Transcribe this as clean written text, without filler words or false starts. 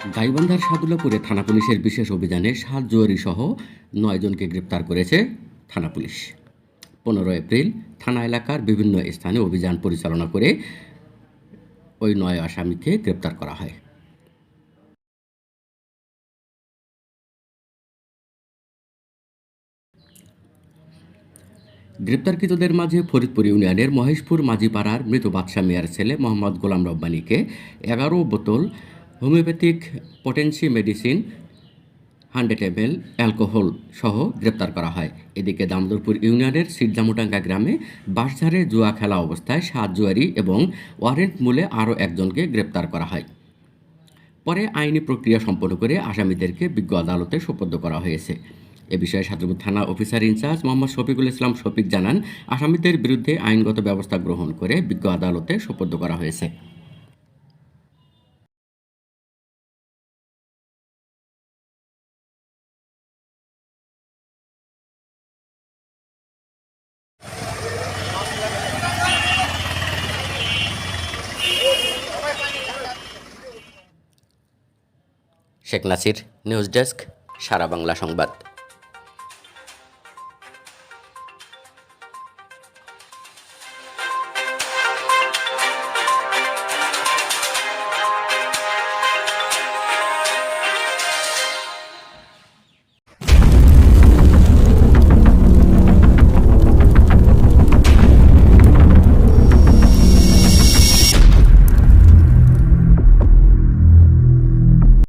গাইবান্ধার সাদুল্লাপুরে থানা পুলিশের বিশেষ অভিযানে ৭ জুয়ারি সহ ৯ জনকে গ্রেপ্তার করেছে থানা পুলিশ। ১৫ এপ্রিল থানা এলাকার বিভিন্ন স্থানে অভিযান পরিচালনা করে ওই ৯ আসামিকে গ্রেপ্তার করা হয়। গ্রেপ্তারকৃতদের মাঝে ফরিদপুর ইউনিয়নের মহেশপুর মাঝিপাড়ার মৃত বাদশা মিয়ার ছেলে মোহাম্মদ গোলাম রব্বানীকে ১১ বোতল homeopathic potency medicine 100 ml alcohol সহ গ্রেপ্তার করা হয়। এদিকে দামোদরপুর ইউনিয়নের সিরজামুটাঙ্গা গ্রামে বাঁশঝাড়ে জুয়া খেলা অবস্থায় ৭ জুয়ারি এবং ওয়ারেন্ট মূলে আরও একজনকে গ্রেপ্তার করা হয়। পরে আইনি প্রক্রিয়া সম্পন্ন করে আসামিদেরকে বিজ্ঞ আদালতে সোপর্দ করা হয়েছে। এ বিষয়ে সাতরপুর থানা অফিসার ইনচার্জ মোহাম্মদ শফিকুল ইসলাম শফিক জানান, আসামিদের বিরুদ্ধে আইনগত ব্যবস্থা গ্রহণ করে বিজ্ঞ আদালতে সোপর্দ করা হয়েছে। শেখ নাসির, নিউজ ডেস্ক, সারা বাংলা সংবাদ।